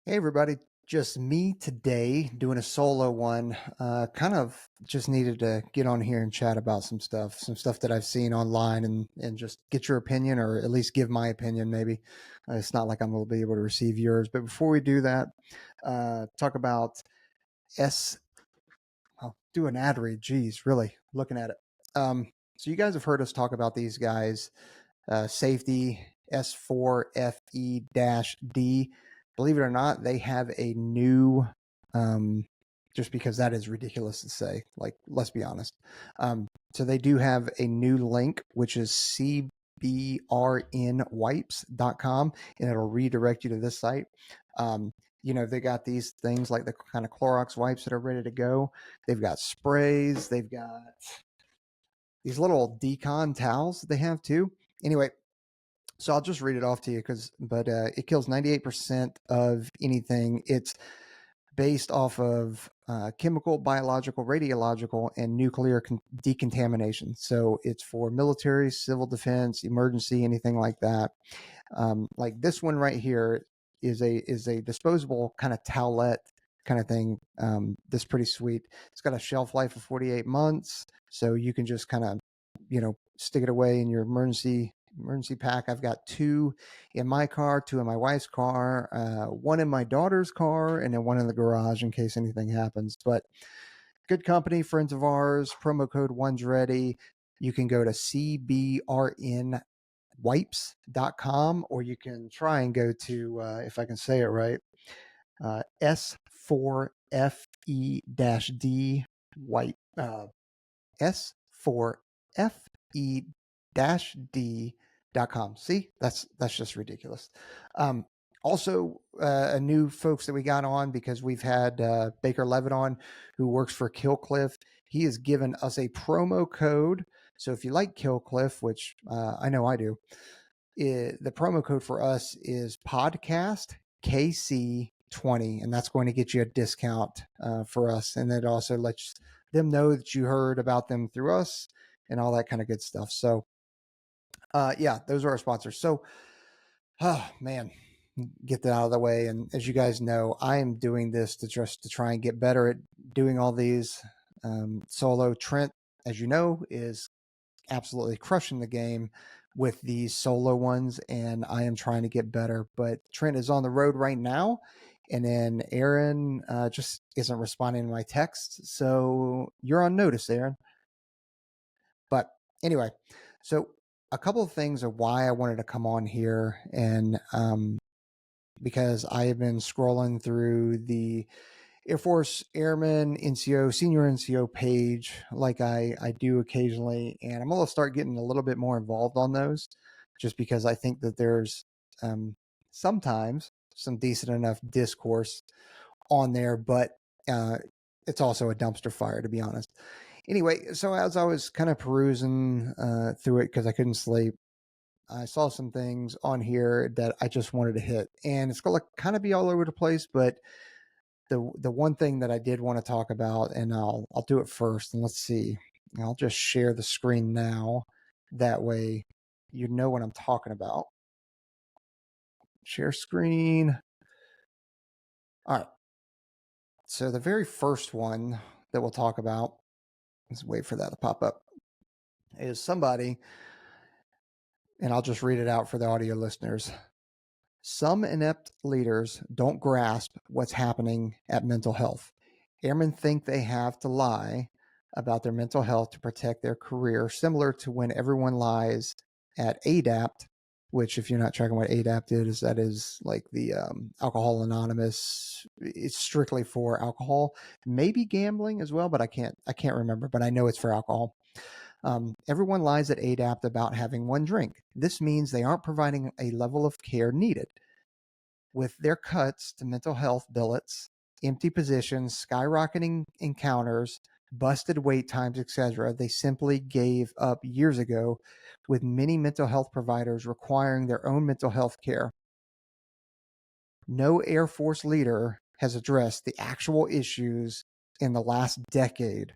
Hey everybody, just me today doing a solo one. Kind of just needed to get on here and chat about some stuff that I've seen online and just get your opinion or at least give my opinion maybe. It's not like I'm going to be able to receive yours, but before we do that, talk about S. I'll do an ad read. Geez, really looking at it. So you guys have heard us talk about these guys safety S4FE-D. Believe it or not, they have a new, um, just because that is ridiculous to say, like, let's be honest. So they do have a new link, which is cbrnwipes.com, and it'll redirect you to this site. They got these things like the kind of Clorox wipes that are ready to go. They've got sprays, they've got these little decon towels that they have too. Anyway, so I'll just read it off to you but it kills 98% of anything. It's based off of chemical, biological, radiological, and nuclear decontamination. So it's for military, civil defense, emergency, anything like that. Like this one right here is a disposable kind of towelette kind of thing. That's pretty sweet. It's got a shelf life of 48 months, so you can just kind of stick it away in your emergency pack. I've got two in my car, two in my wife's car, one in my daughter's car, and then one in the garage in case anything happens. But good company, friends of ours. Promo code one's ready. You can go to cbrnwipes.com, or you can try and go to, if I can say it right, S4FE-D wipe, S4FE-D.com. See, that's just ridiculous. Also, a new folks that we got on because we've had Baker Levitt on, who works for Killcliff. He has given us a promo code. So if you like Killcliff, which I know I do, the promo code for us is podcast KC20, and that's going to get you a discount for us. And it also lets them know that you heard about them through us and all that kind of good stuff. So, yeah, those are our sponsors. So, oh man, get that out of the way. And as you guys know, I am doing this to try and get better at doing all these solo. Trent, as you know, is absolutely crushing the game with these solo ones, and I am trying to get better. But Trent is on the road right now, and then Aaron just isn't responding to my texts, so you're on notice, Aaron. But anyway, so a couple of things of why I wanted to come on here, and because I have been scrolling through the Air Force Airman NCO, senior NCO page, like I do occasionally, and I'm going to start getting a little bit more involved on those, just because I think that there's sometimes some decent enough discourse on there, but uh, it's also a dumpster fire, to be honest. Anyway, so as I was kind of perusing through it because I couldn't sleep, I saw some things on here that I just wanted to hit, and it's going to kind of be all over the place, but the one thing that I did want to talk about, and I'll do it first, and let's see. I'll just share the screen now. That way, you know what I'm talking about. Share screen. All right. So the very first one that we'll talk about, let's wait for that to pop up, is somebody, and I'll just read it out for the audio listeners. Some inept leaders don't grasp what's happening at mental health. Airmen think they have to lie about their mental health to protect their career, similar to when everyone lies at ADAPT, which, if you're not tracking what ADAPT is, that is like the Alcohol Anonymous. It's strictly for alcohol, maybe gambling as well, but I can't remember. But I know it's for alcohol. Everyone lies at ADAPT about having one drink. This means they aren't providing a level of care needed. With their cuts to mental health billets, empty positions, skyrocketing encounters, busted wait times, etc., they simply gave up years ago, with many mental health providers requiring their own mental health care. No Air Force leader has addressed the actual issues in the last decade.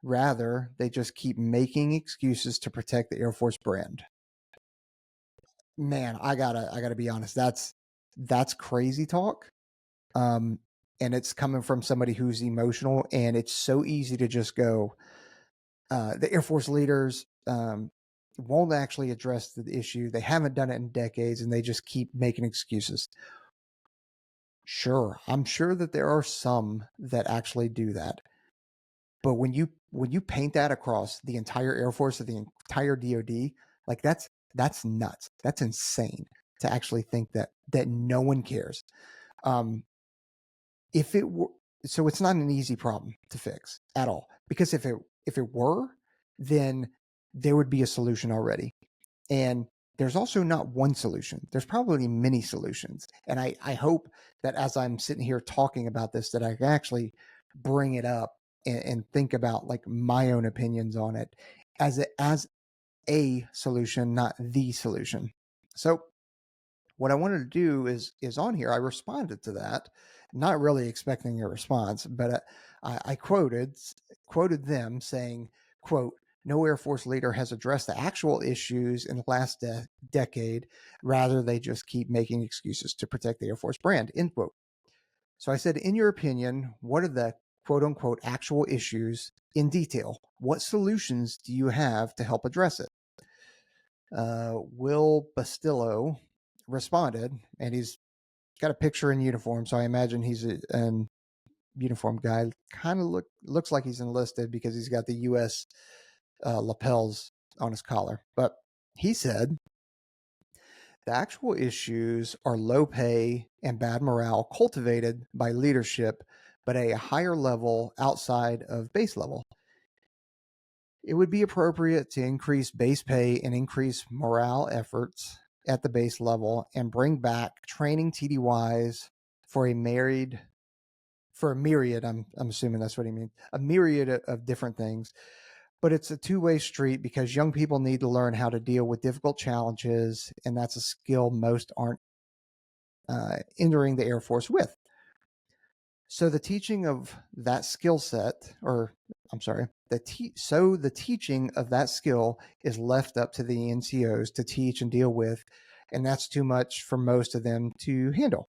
Rather, they just keep making excuses to protect the Air Force brand. Man, I gotta be honest. That's crazy talk. And it's coming from somebody who's emotional, and it's so easy to just go, the Air Force leaders won't actually address the issue. They haven't done it in decades, and they just keep making excuses. Sure, I'm sure that there are some that actually do that. But when you paint that across the entire Air Force or the entire DoD, like that's nuts. That's insane to actually think that no one cares. Um, if it were, so it's not an easy problem to fix at all, because if it were, then there would be a solution already. And there's also not one solution. There's probably many solutions. And I hope that as I'm sitting here talking about this, that I can actually bring it up and think about like my own opinions on it as a solution, not the solution. So what I wanted to do is on here, I responded to that, not really expecting a response, but I quoted them saying, "quote No Air Force leader has addressed the actual issues in the last decade. Rather, they just keep making excuses to protect the Air Force brand." End quote. So I said, in your opinion, what are the quote unquote actual issues in detail? What solutions do you have to help address it? Will Bastillo responded, and he's got a picture in uniform, so I imagine he's an uniform guy. Kind of looks like he's enlisted because he's got the U.S. Lapels on his collar. But he said the actual issues are low pay and bad morale cultivated by leadership, but at a higher level outside of base level. It would be appropriate to increase base pay and increase morale efforts at the base level and bring back training TDYs for a married for a myriad. I'm assuming that's what he means. A myriad of different things. But it's a two-way street because young people need to learn how to deal with difficult challenges, and that's a skill most aren't entering the Air Force with. So the teaching of that skill set, or I'm sorry, the teaching of that skill is left up to the NCOs to teach and deal with, and that's too much for most of them to handle.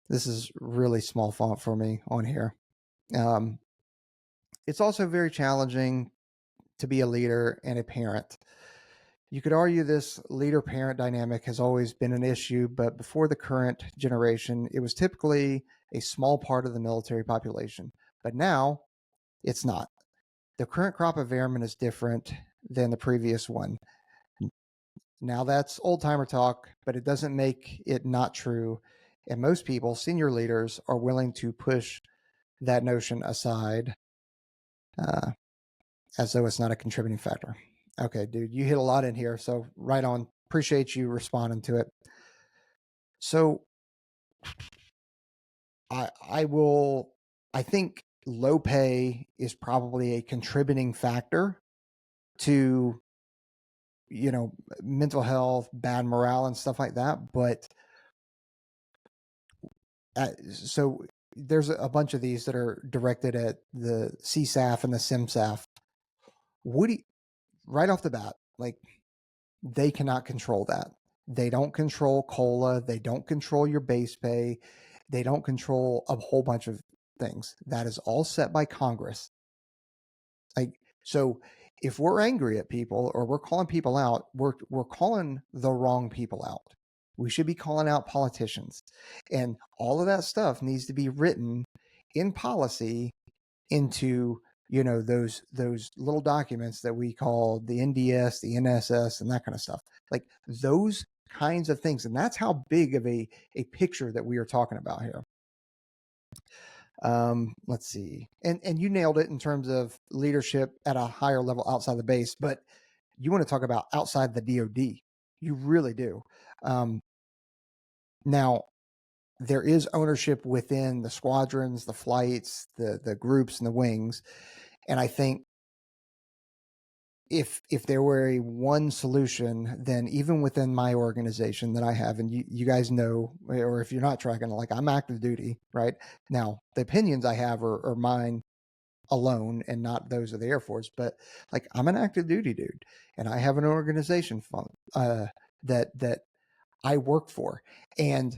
This is really small font for me on here. Um, it's also very challenging to be a leader and a parent. You could argue this leader parent dynamic has always been an issue, but before the current generation, it was typically a small part of the military population. But now it's not. The current crop of airmen is different than the previous one. Now that's old timer talk, but it doesn't make it not true. And most people, senior leaders, are willing to push that notion aside uh, as though it's not a contributing factor. Okay, dude, you hit a lot in here. So, right on. Appreciate you responding to it. So, I will, I think low pay is probably a contributing factor to, mental health, bad morale, and stuff like that. But so there's a bunch of these that are directed at the CSAF and the SIMSAF. Woody, right off the bat, like, they cannot control that. They don't control COLA. They don't control your base pay. They don't control a whole bunch of things. That is all set by Congress. Like, so if we're angry at people or we're calling people out, we're calling the wrong people out. We should be calling out politicians. And all of that stuff needs to be written in policy into, those little documents that we call the NDS, the NSS, and that kind of stuff. Like those kinds of things. And that's how big of a picture that we are talking about here. Let's see. And you nailed it in terms of leadership at a higher level outside the base, but you want to talk about outside the DoD. You really do. Now, there is ownership within the squadrons, the flights, the groups, and the wings. And I think if there were a one solution, then even within my organization that I have, and you guys know, or if you're not tracking, like I'm active duty, right? Now, the opinions I have are mine alone and not those of the Air Force, but like I'm an active duty dude and I have an organization that I work for. And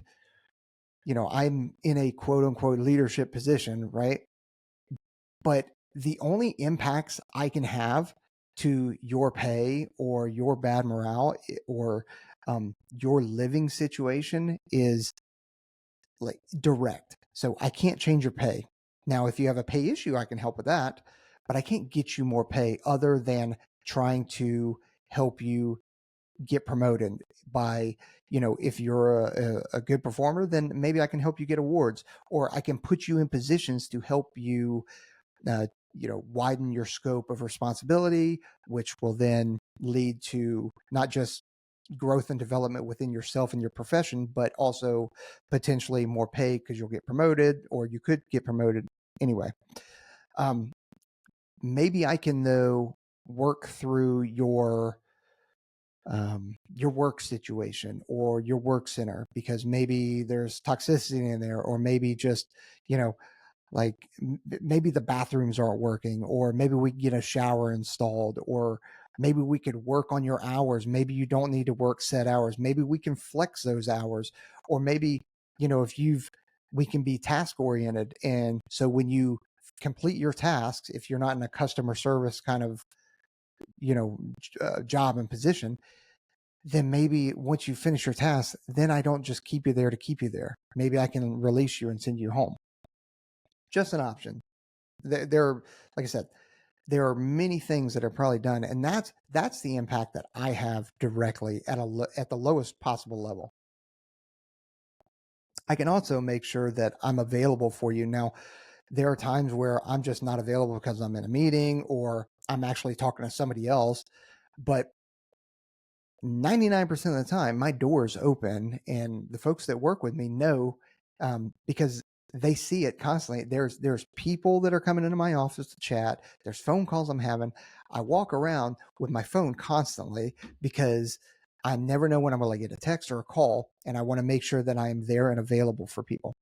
I'm in a quote unquote leadership position, right? But the only impacts I can have to your pay or your bad morale or your living situation is like direct. So I can't change your pay. Now, if you have a pay issue, I can help with that, but I can't get you more pay other than trying to help you get promoted by, if you're a good performer, then maybe I can help you get awards, or I can put you in positions to help you, uh, widen your scope of responsibility, which will then lead to not just growth and development within yourself and your profession, but also potentially more pay because you'll get promoted, or you could get promoted anyway. Um, Maybe I can, though, work through your work situation or your work center, because maybe there's toxicity in there, or maybe just, you know, like maybe the bathrooms aren't working, or maybe we can get a shower installed, or maybe we could work on your hours. Maybe you don't need to work set hours. Maybe we can flex those hours, or maybe, if we can be task oriented. And so when you complete your tasks, if you're not in a customer service kind of, job and position, then maybe once you finish your task, then I don't just keep you there to keep you there. Maybe I can release you and send you home. Just an option. There, like I said, there are many things that are probably done, and that's the impact that I have directly at the lowest possible level. I can also make sure that I'm available for you. Now, there are times where I'm just not available because I'm in a meeting or I'm actually talking to somebody else, but 99% of the time my door is open, and the folks that work with me know, because they see it constantly. There's people that are coming into my office to chat. There's phone calls I'm having. I walk around with my phone constantly because I never know when I'm going to get a text or a call, and I want to make sure that I am there and available for people.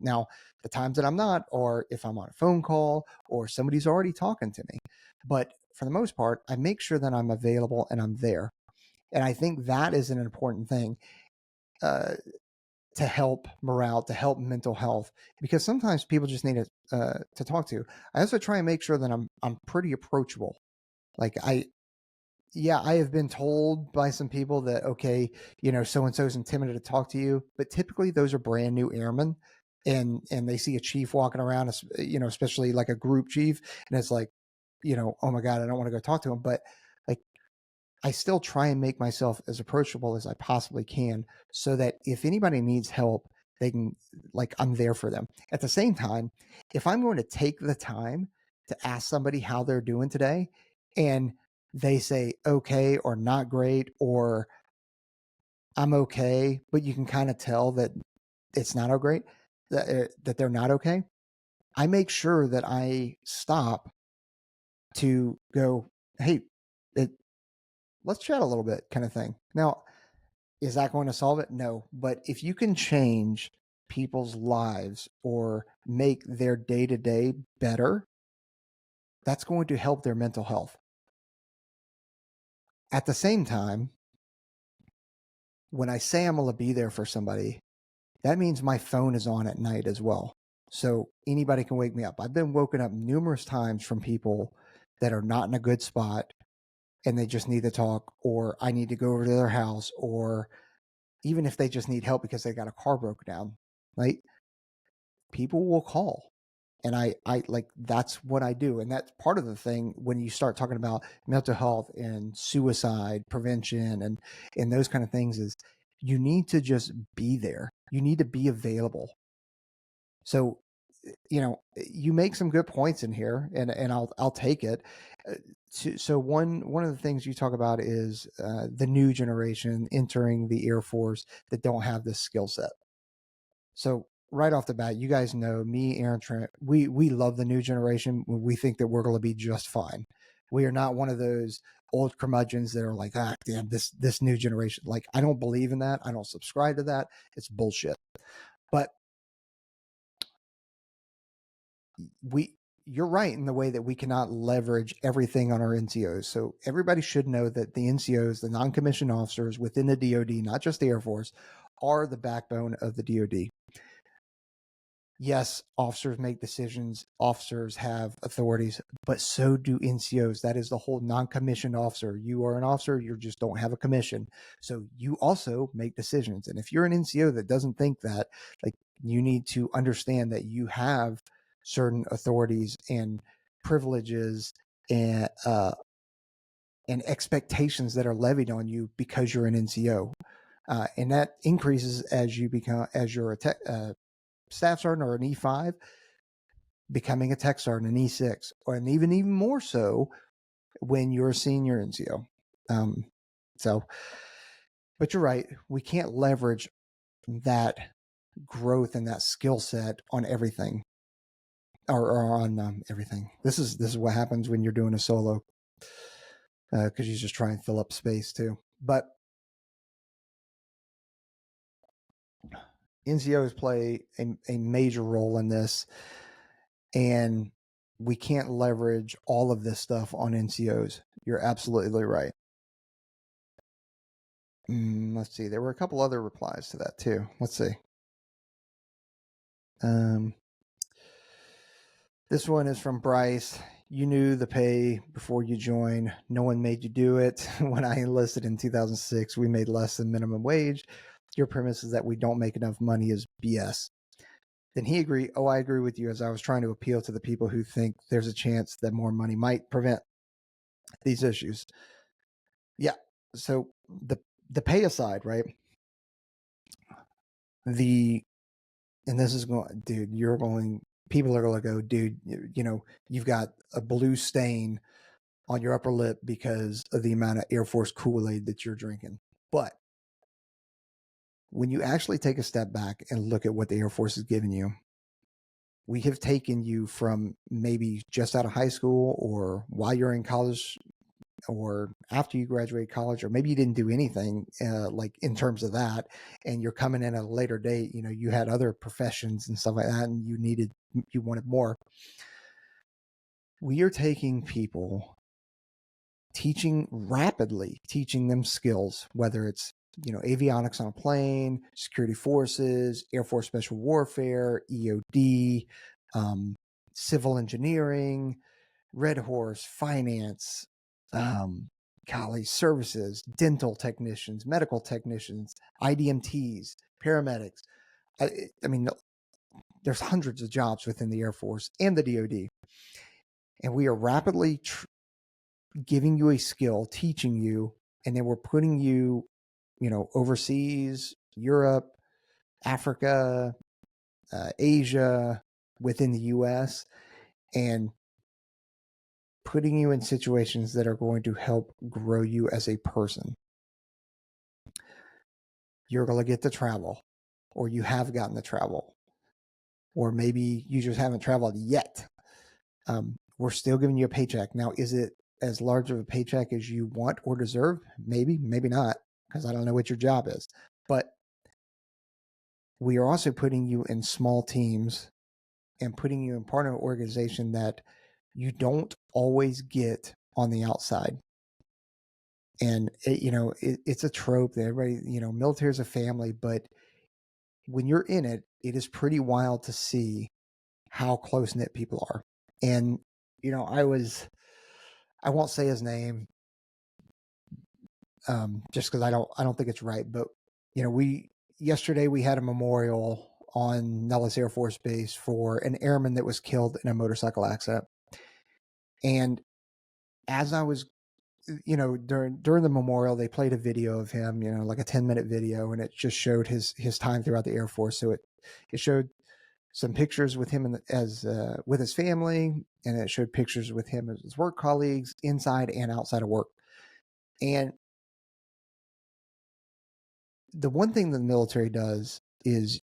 Now, the times that I'm not, or if I'm on a phone call or somebody's already talking to me, but for the most part, I make sure that I'm available and I'm there. And I think that is an important thing, uh, to help morale, to help mental health, because sometimes people just need to talk to. I also try and make sure that I'm pretty approachable. Like yeah, I have been told by some people that, okay, so and so is intimidated to talk to you, but typically those are brand new airmen, and they see a chief walking around, especially like a group chief, and it's like, oh my god, I don't want to go talk to him, but like I still try and make myself as approachable as I possibly can, so that if anybody needs help, they can, like, I'm there for them. At the same time, if I'm going to take the time to ask somebody how they're doing today, and they say okay or not great, or I'm okay, but you can kind of tell that it's not so great, that they're not okay, I make sure that I stop to go, hey, it, let's chat a little bit, kind of thing. Now, is that going to solve it? No. But if you can change people's lives or make their day to day better, that's going to help their mental health. At the same time, when I say I'm going to be there for somebody, that means my phone is on at night as well. So anybody can wake me up. I've been woken up numerous times from people that are not in a good spot, and they just need to talk, or I need to go over to their house, or even if they just need help because they got a car broken down, right? People will call, and I like, that's what I do. And that's part of the thing when you start talking about mental health and suicide prevention and those kind of things, is you need to just be there. You need to be available. So, you make some good points in here, and I'll take it. So one of the things you talk about is, the new generation entering the Air Force that don't have this skill set. So right off the bat, you guys know me, Aaron, Trent. We love the new generation. We think that we're going to be just fine. We are not one of those old curmudgeons that are like, damn, this new generation. Like, I don't believe in that. I don't subscribe to that. It's bullshit. But we you're right in the way that we cannot leverage everything on our NCOs. So everybody should know that the NCOs, the non-commissioned officers within the DoD, not just the Air Force, are the backbone of the DoD. Yes, officers make decisions, officers have authorities, but so do NCOs. That is the whole non-commissioned officer. You are an officer, you just don't have a commission. So you also make decisions. And if you're an NCO that doesn't think that, like, you need to understand that you have certain authorities and privileges and expectations that are levied on you because you're an NCO. And that increases as you become, as you're a staff sergeant or an E5, becoming a tech sergeant, an E6, or and even more so when you're a senior NCO. So, but you're right. We can't leverage that growth and that skill set on everything, or on everything. This is what happens when you're doing a solo, because you just try and fill up space too. But NCOs play a major role in this, and we can't leverage all of this stuff on NCOs. You're absolutely right. Let's see. There were a couple other replies to that too. Let's see. This one is from Bryce. You knew the pay before you joined. No one made you do it. When I enlisted in 2006, we made less than minimum wage. Your premise is that we don't make enough money is BS. Then he agreed. Oh, I agree with you, as I was trying to appeal to the people who think there's a chance that more money might prevent these issues. Yeah. So the pay aside, right? The and this is going, dude, you're going, people are going to go, dude, you've got a blue stain on your upper lip because of the amount of Air Force Kool-Aid that you're drinking. But when you actually take a step back and look at what the Air Force is giving you, we have taken you from maybe just out of high school or while you're in college or after you graduate college, or maybe you didn't do anything like in terms of that, and you're coming in at a later date, you had other professions and stuff like that, and you wanted more. We are taking people, rapidly teaching them skills, whether it's avionics on a plane, security forces, Air Force special warfare, EOD, civil engineering, Red Horse, finance, college services, dental technicians, medical technicians, IDMTs, paramedics. I mean, there's hundreds of jobs within the Air Force and the DoD, and we are rapidly giving you a skill, teaching you, and then we're putting you, overseas, Europe, Africa, Asia, within the U.S., and putting you in situations that are going to help grow you as a person. You're going to get to travel, or you have gotten to travel, or maybe you just haven't traveled yet. We're still giving you a paycheck. Now, is it as large of a paycheck as you want or deserve? Maybe, maybe not, because I don't know what your job is. But we are also putting you in small teams and putting you in part of an organization that you don't always get on the outside. And it's a trope that everybody, military is a family, but when you're in it, it is pretty wild to see how close knit people are. And I won't say his name, just because I don't think it's right. But yesterday we had a memorial on Nellis Air Force Base for an airman that was killed in a motorcycle accident. And as I was, during the memorial, they played a video of him, like a 10-minute video, and it just showed his time throughout the Air Force. So it showed some pictures with him with his family, and it showed pictures with him as his work colleagues inside and outside of work. And the one thing that the military does is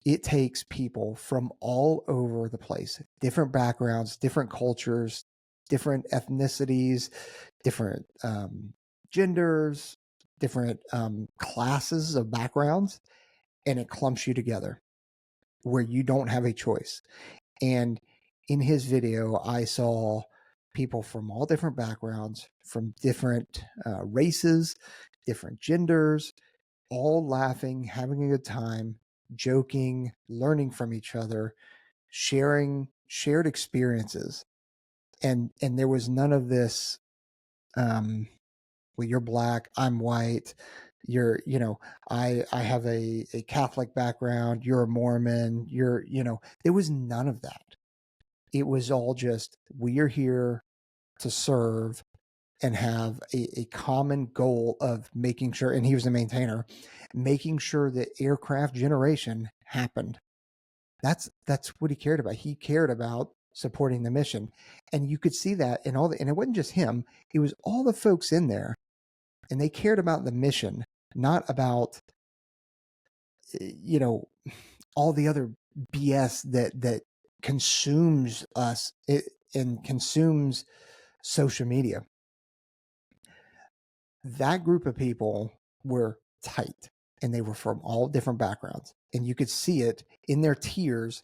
it takes people from all over the place, different backgrounds, different cultures, different ethnicities, different genders, different classes of backgrounds, and it clumps you together where you don't have a choice. And in his video, I saw people from all different backgrounds, from different races, different genders, all laughing, having a good time, joking, learning from each other, sharing shared experiences. And there was none of this, well, you're black, I'm white, you're, I have a Catholic background, you're a Mormon, there was none of that. It was all just, we are here to serve and have a common goal of making sure, and he was a maintainer, making sure that aircraft generation happened. That's what he cared about. He cared about supporting the mission. And you could see that in and it wasn't just him, it was all the folks in there, and they cared about the mission, not about, you know, all the other BS that consumes us and consumes social media. That group of people were tight, and they were from all different backgrounds, and you could see it in their tears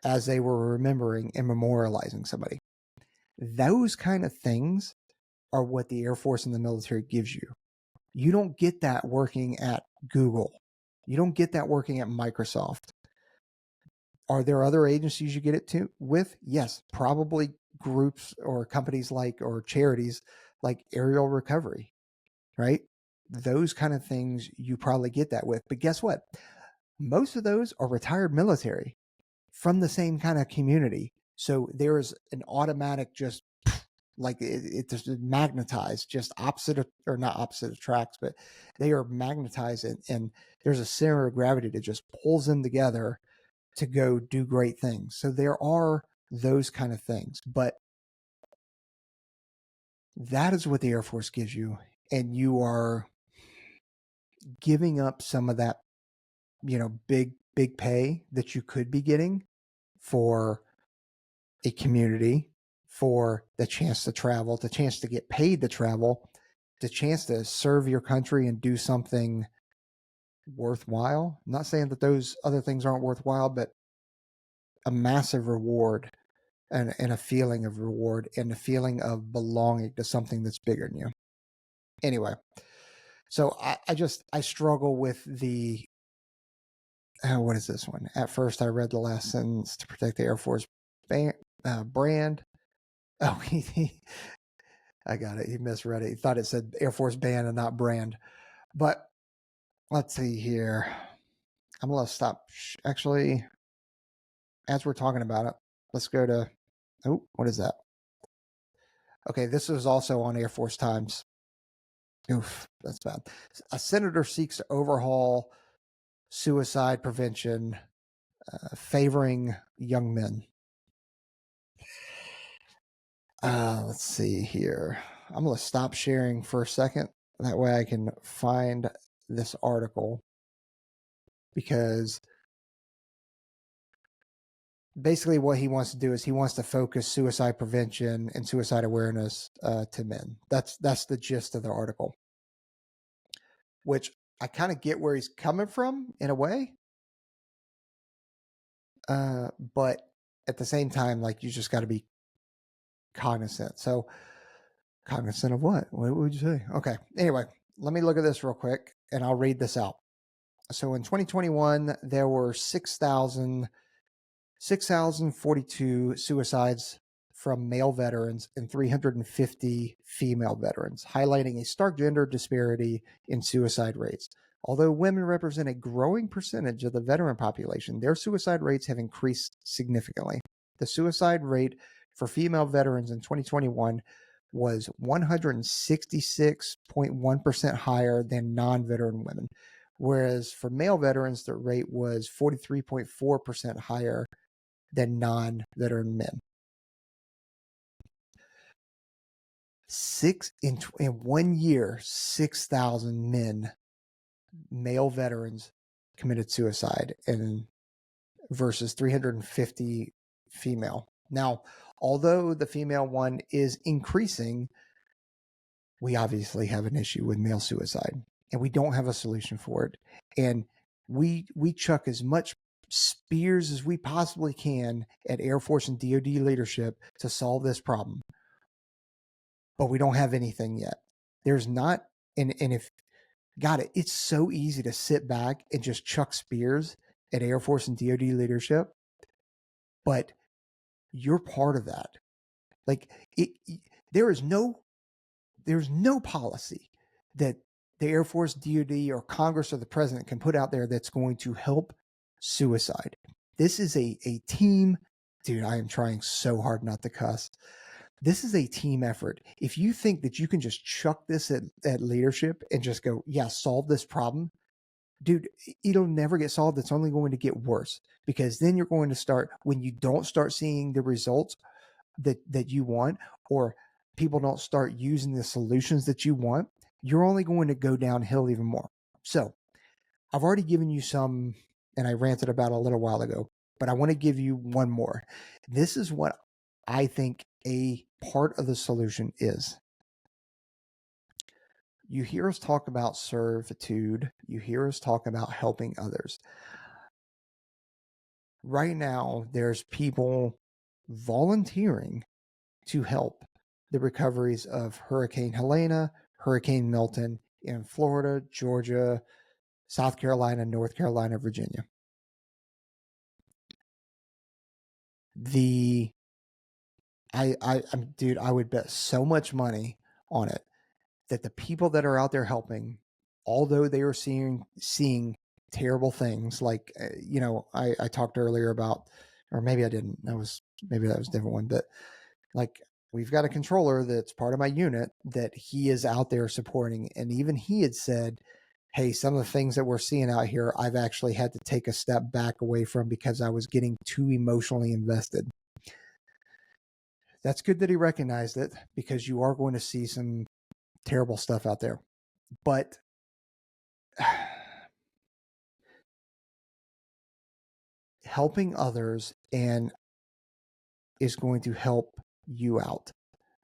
as they were remembering and memorializing somebody. Those kind of things are what the Air Force and the military gives you. You don't get that working at Google. You don't get that working at Microsoft. Are there other agencies you get it with? Yes, probably groups or companies or charities like Aerial Recovery, right? Those kind of things you probably get that with. But guess what? Most of those are retired military from the same kind of community. So there's an automatic just like it's magnetized, just opposite or not opposite attracts, but they are magnetized, and there's a center of gravity that just pulls them together to go do great things. So there are those kind of things, but that is what the Air Force gives you, and you are giving up some of that, big pay that you could be getting for a community, for the chance to travel, the chance to get paid to travel, the chance to serve your country and do something worthwhile. I'm not saying that those other things aren't worthwhile, but a massive reward, and a feeling of reward and a feeling of belonging to something that's bigger than you. Anyway, so I struggle with the, what is this one? At first, I read the last sentence to protect the Air Force brand. Oh, I got it. He misread it. He thought it said Air Force band and not brand. But let's see here. I'm going to stop. Actually, as we're talking about it, let's go to, oh, what is that? Okay, this is also on Air Force Times. Oof, that's bad. A senator seeks to overhaul suicide prevention, favoring young men. Let's see here. I'm going to stop sharing for a second. That way I can find this article, because basically what he wants to do is he wants to focus suicide prevention and suicide awareness to men. That's the gist of the article, which I kind of get where he's coming from in a way. But at the same time, like, you just got to be cognizant. So cognizant of what? What would you say? Okay. Anyway, let me look at this real quick and I'll read this out. So in 2021, there were 6,042 suicides from male veterans and 350 female veterans, highlighting a stark gender disparity in suicide rates. Although women represent a growing percentage of the veteran population, their suicide rates have increased significantly. The suicide rate for female veterans in 2021 was 166.1% higher than non-veteran women, whereas for male veterans, the rate was 43.4% higher than non-veteran men. In 1 year, 6,000 men, male veterans, committed suicide, and versus 350 female. Now, although the female one is increasing, we obviously have an issue with male suicide, and we don't have a solution for it. And we chuck as much spears as we possibly can at Air Force and DoD leadership to solve this problem, but we don't have anything yet. There's not, and if, got it, it's so easy to sit back and just chuck spears at Air Force and DoD leadership, but you're part of that. Like there is there's no policy that the Air Force, DoD, or Congress or the president can put out there that's going to help suicide. This is a team. Dude, I am trying so hard not to cuss. This is a team effort. If you think that you can just chuck this at leadership and just go, yeah, solve this problem, dude, it'll never get solved. It's only going to get worse, because then you're going to start, when you don't start seeing the results that you want, or people don't start using the solutions that you want, you're only going to go downhill even more. So I've already given you some, and I ranted about a little while ago, but I want to give you one more. This is what I think a part of the solution is. You hear us talk about servitude. You hear us talk about helping others. Right now, there's people volunteering to help the recoveries of Hurricane Helena, Hurricane Milton in Florida, Georgia, South Carolina, North Carolina, Virginia. The dude, I would bet so much money on it that the people that are out there helping, although they are seeing terrible things, like I talked earlier about, or maybe I didn't. Maybe that was a different one, but like, we've got a controller that's part of my unit that he is out there supporting, and even he had said, hey, some of the things that we're seeing out here, I've actually had to take a step back away from because I was getting too emotionally invested. That's good that he recognized it, because you are going to see some terrible stuff out there. But helping others and is going to help you out.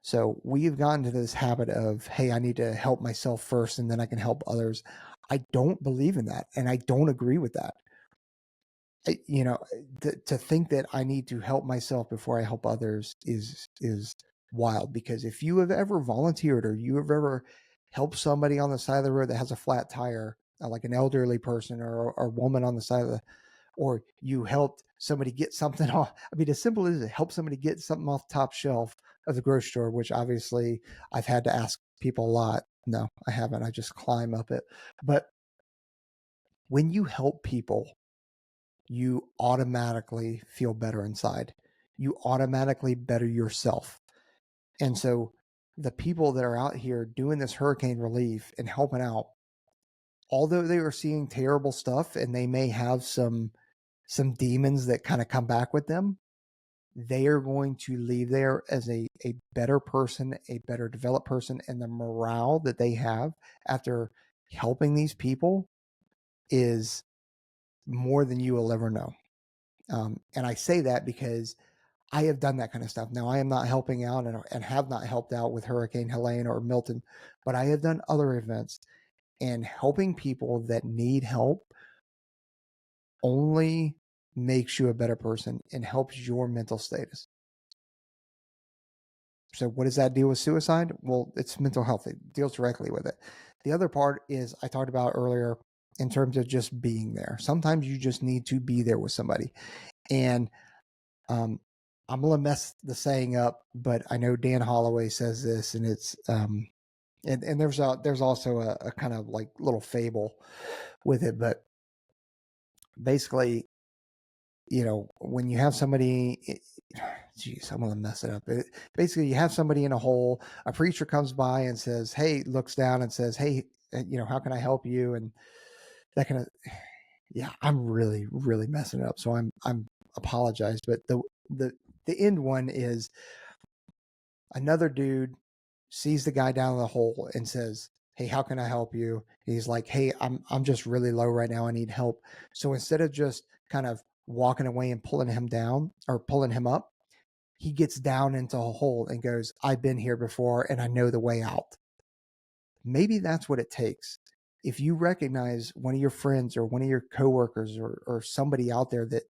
So we've gotten to this habit of, hey, I need to help myself first and then I can help others. I don't believe in that, and I don't agree with that. To think that I need to help myself before I help others is wild. Because if you have ever volunteered, or you have ever helped somebody on the side of the road that has a flat tire, like an elderly person or a woman on the side of the, or you helped somebody get something off. I mean, as simple as it, help somebody get something off the top shelf of the grocery store, which obviously I've had to ask people a lot. No, I haven't. I just climb up it. But when you help people, you automatically feel better inside. You automatically better yourself. And so the people that are out here doing this hurricane relief and helping out, although they are seeing terrible stuff and they may have some demons that kind of come back with them, they are going to leave there as a better person, a better developed person, and the morale that they have after helping these people is more than you will ever know. And I say that because I have done that kind of stuff. Now, I am not helping out and have not helped out with Hurricane Helene or Milton, but I have done other events, and helping people that need help only makes you a better person and helps your mental status. So what does that deal with suicide? Well, it's mental health. It deals directly with it. The other part is, I talked about earlier, in terms of just being there. Sometimes you just need to be there with somebody. And I'm going to mess the saying up, but I know Dan Holloway says this, and it's, and there's also a kind of like little fable with it, but basically, when you have somebody, geez, I'm going to mess it up. Basically, you have somebody in a hole, a preacher comes by and says, hey, looks down and says, hey, how can I help you? And that kind of, yeah, I'm really, really messing it up. So I'm apologize. But the end one is, another dude sees the guy down in the hole and says, hey, how can I help you? He's like, hey, I'm just really low right now. I need help. So instead of just kind of walking away and pulling him down or pulling him up, he gets down into a hole and goes, I've been here before and I know the way out. Maybe that's what it takes. If you recognize one of your friends or one of your coworkers or somebody out there that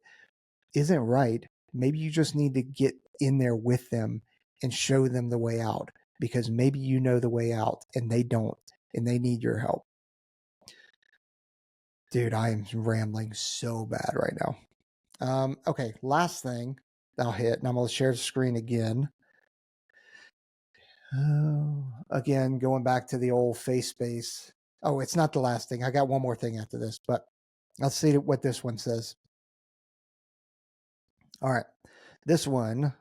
isn't right, maybe you just need to get in there with them and show them the way out, because maybe you know the way out and they don't, and they need your help. Dude, I am rambling so bad right now. Okay, last thing I'll hit, and I'm going to share the screen again. Again, going back to the old face space. Oh, it's not the last thing. I got one more thing after this, but let's see what this one says. All right. This one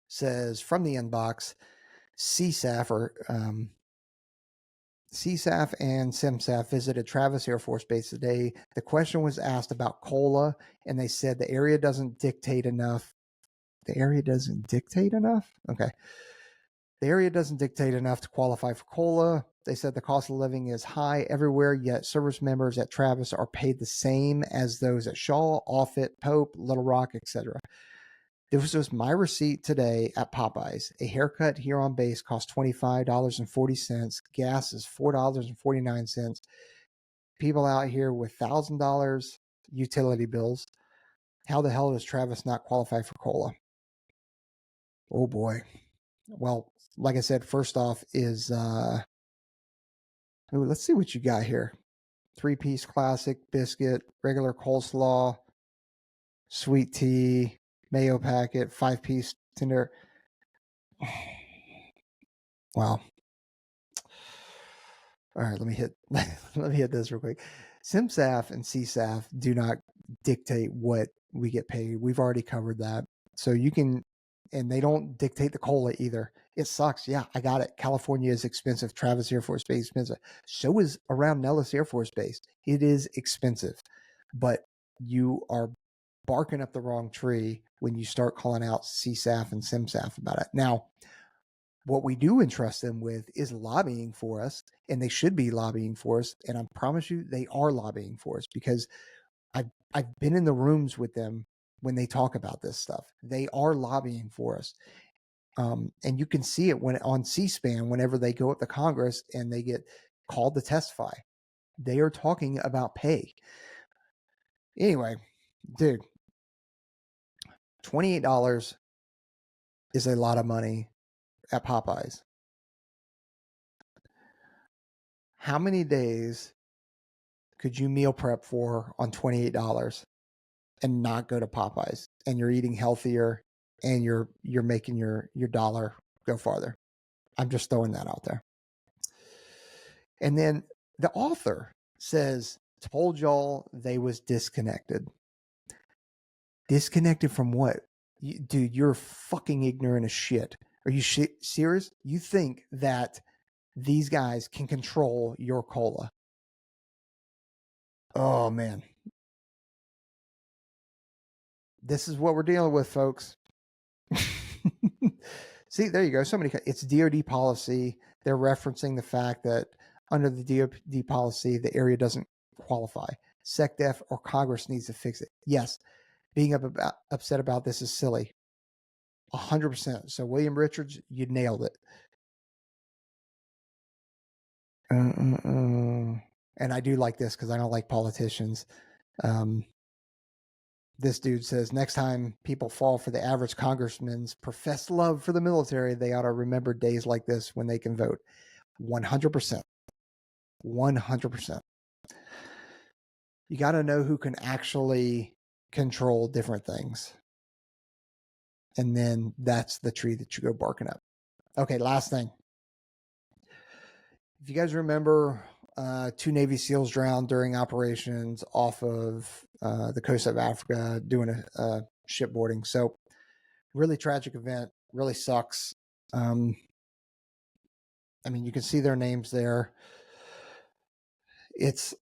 says from the inbox, CSAF or CSAF and SimSAF visited Travis Air Force Base today. The question was asked about COLA, and they said the area doesn't dictate enough. The area doesn't dictate enough? Okay. The area doesn't dictate enough to qualify for COLA. They said the cost of living is high everywhere, yet service members at Travis are paid the same as those at Shaw, Offutt, Pope, Little Rock, etc. This was my receipt today at Popeyes. A haircut here on base costs $25.40. Gas is $4.49. People out here with $1,000 utility bills. How the hell does Travis not qualify for COLA? Oh boy. Well, like I said, first off is let's see what you got here. 3-piece classic biscuit, regular coleslaw, sweet tea, mayo packet, 5-piece tender. Wow. All right, let me hit let me hit this real quick. SimSAF and CSAF do not dictate what we get paid. We've already covered that. So you can, and they don't dictate the COLA either. It sucks. Yeah, I got it. California is expensive. Travis Air Force Base expensive. So is around Nellis Air Force Base. It is expensive, but you are barking up the wrong tree when you start calling out CSAF and SimSAF about it. Now, what we do entrust them with is lobbying for us, and they should be lobbying for us. And I promise you, they are lobbying for us because I've been in the rooms with them when they talk about this stuff. They are lobbying for us. And you can see it when on C-SPAN whenever they go up to Congress and they get called to testify. They are talking about pay. Anyway, dude, $28 is a lot of money at Popeyes. How many days could you meal prep for on $28 and not go to Popeyes, and you're eating healthier and you're making your dollar go farther? I'm just throwing that out there. And then the author says, told y'all they was disconnected. Disconnected from what? Dude, you're fucking ignorant as shit. Are you serious? You think that these guys can control your COLA? Oh, man. This is what we're dealing with, folks. See, there you go. It's DoD policy. They're referencing the fact that under the DoD policy, the area doesn't qualify. SecDef or Congress needs to fix it. Yes, being upset about this is silly. 100%. So, William Richards, you nailed it. And I do like this because I don't like politicians. This dude says next time people fall for the average congressman's professed love for the military, they ought to remember days like this when they can vote. 100%. 100%. You got to know who can actually control different things. And then that's the tree that you go barking up. Okay, last thing. If you guys remember, 2 Navy SEALs drowned during operations off of the coast of Africa doing a shipboarding. So, really tragic event. Really sucks. I mean, you can see their names there. It's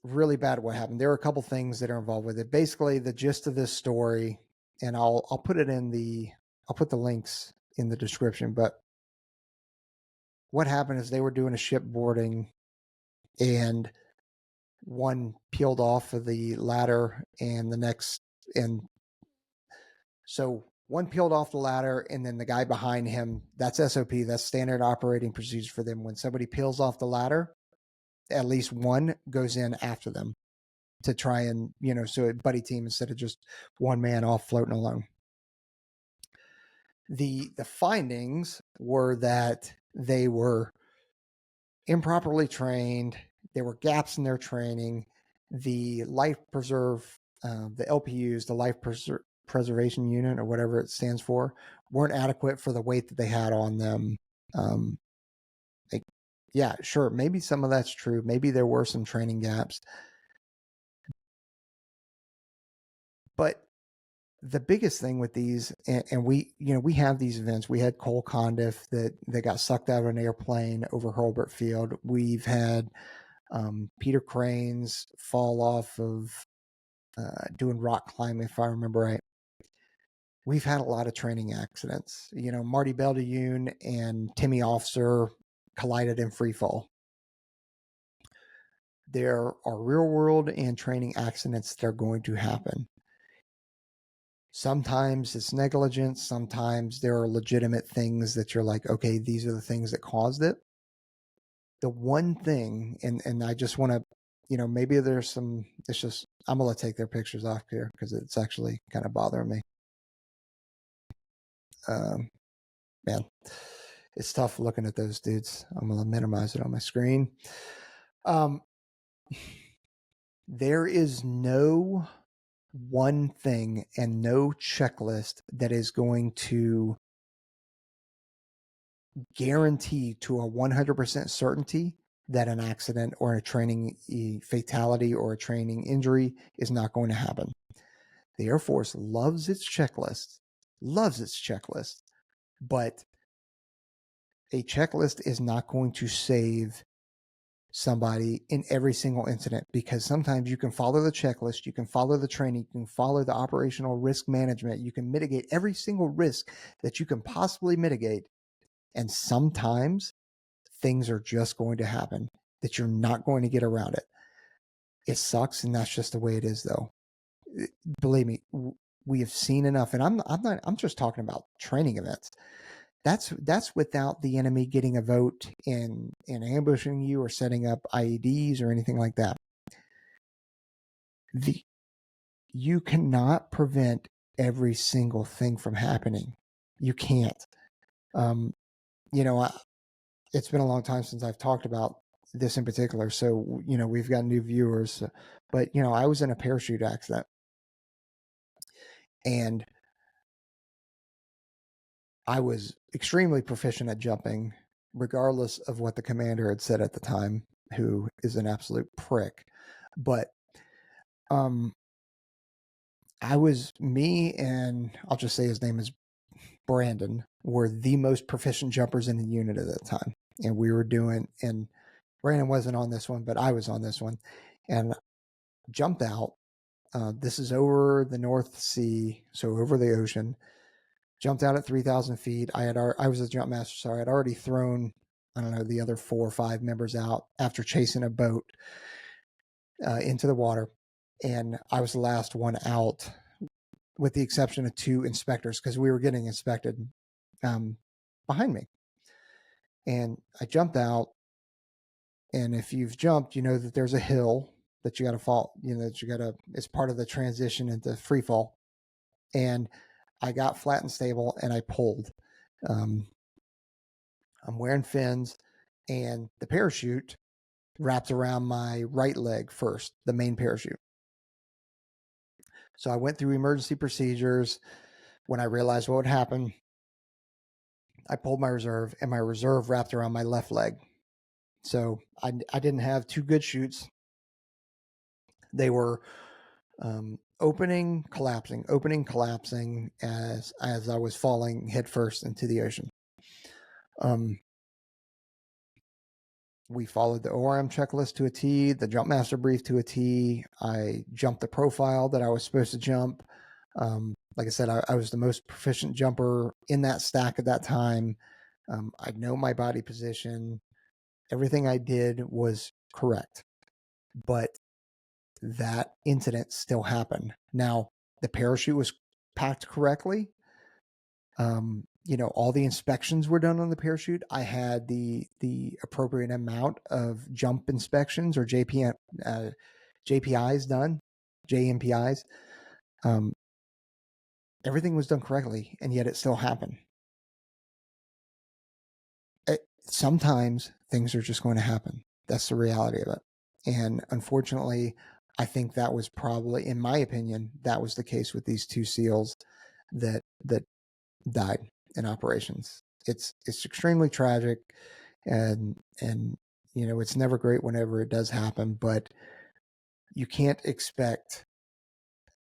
really bad what happened. There are a couple things that are involved with it. Basically, the gist of this story, and I'll put it I'll put the links in the description. But what happened is they were doing a shipboarding, and one peeled off of the ladder, and so one peeled off the ladder, and then the guy behind him. That's SOP. That's standard operating procedure for them. When somebody peels off the ladder, at least one goes in after them to try and, so a buddy team instead of just one man off floating alone. The findings were that they were improperly trained. There were gaps in their training. the life preserve, the LPUs, the preservation unit or whatever it stands for, weren't adequate for the weight that they had on them. Um, like, yeah, sure, maybe some of that's true. Maybe there were some training gaps, but the biggest thing with these, and we have these events. We had Cole Condiff that got sucked out of an airplane over Hurlburt Field. We've had Peter Cranes fall off of doing rock climbing, if I remember right. We've had a lot of training accidents. Marty Beldeune and Timmy Officer collided in free fall. There are real world and training accidents that are going to happen. Sometimes it's negligence. Sometimes there are legitimate things that you're like, okay, these are the things that caused it. The one thing, and I just want to, maybe there's some, it's just, I'm going to take their pictures off here because it's actually kind of bothering me. Man, it's tough looking at those dudes. I'm going to minimize it on my screen. There is no one thing and no checklist that is going to guarantee to a 100% certainty that an accident or a training fatality or a training injury is not going to happen. The Air Force loves its checklist, but a checklist is not going to save somebody in every single incident, because sometimes you can follow the checklist, you can follow the training, you can follow the operational risk management, you can mitigate every single risk that you can possibly mitigate. And sometimes things are just going to happen that you're not going to get around it. It sucks, and that's just the way it is, though. Believe me, we have seen enough, and I'm just talking about training events. That's without the enemy getting a vote in ambushing you or setting up IEDs or anything like that. You cannot prevent every single thing from happening. You can't. It's been a long time since I've talked about this in particular, so we've got new viewers. But I was in a parachute accident, and I was extremely proficient at jumping, regardless of what the commander had said at the time, who is an absolute prick. But me and I'll just say his name is Brandon, were the most proficient jumpers in the unit at that time. And we were doing, and Brandon wasn't on this one, but I was on this one, and jumped out. This is over the North Sea, so over the ocean. Jumped out at 3,000 feet. I was a jump master, so I had already thrown, I don't know, the other 4 or 5 members out after chasing a boat into the water, and I was the last one out, with the exception of 2 inspectors, because we were getting inspected behind me. And I jumped out, and if you've jumped, you know that there's a hill that you got to fall. It's part of the transition into free fall. And I got flat and stable, and I pulled. I'm wearing fins, and the parachute wrapped around my right leg first, the main parachute. So I went through emergency procedures. When I realized what would happen, I pulled my reserve, and my reserve wrapped around my left leg. So I didn't have 2 good chutes. They were opening, collapsing as I was falling headfirst into the ocean. We followed the ORM checklist to a T, the jump master brief to a T. I jumped the profile that I was supposed to jump. Like I said, I was the most proficient jumper in that stack at that time. I know my body position. Everything I did was correct. But that incident still happened. Now, the parachute was packed correctly. All the inspections were done on the parachute. I had the appropriate amount of jump inspections or JPIs done, JMPIs. Everything was done correctly, and yet it still happened. Sometimes things are just going to happen. That's the reality of it. And unfortunately, I think that was probably, in my opinion, that was the case with these two SEALs that died in operations. It's extremely tragic, and it's never great whenever it does happen, but you can't expect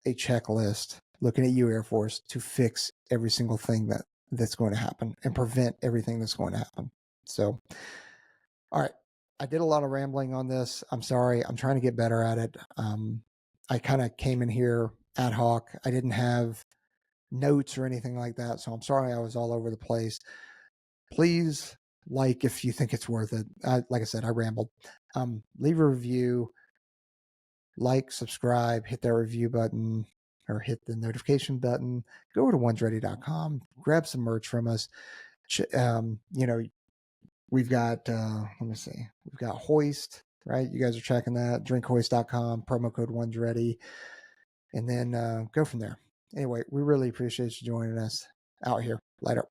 a checklist looking at you, Air Force, to fix every single thing that's going to happen and prevent everything that's going to happen. So, all right, I did a lot of rambling on this. I'm sorry. I'm trying to get better at it. I kind of came in here ad hoc. I didn't have notes or anything like that, so I'm sorry I was all over the place. Please, like, if you think it's worth it. Like I said, I rambled. Leave a review, like, subscribe, hit that review button or hit the notification button. Go over to onesready.com, grab some merch from us. We've got, let me see, we've got Hoist, right? You guys are checking that. Drinkhoist.com, promo code onesready, and then go from there. Anyway, we really appreciate you joining us out here. Later.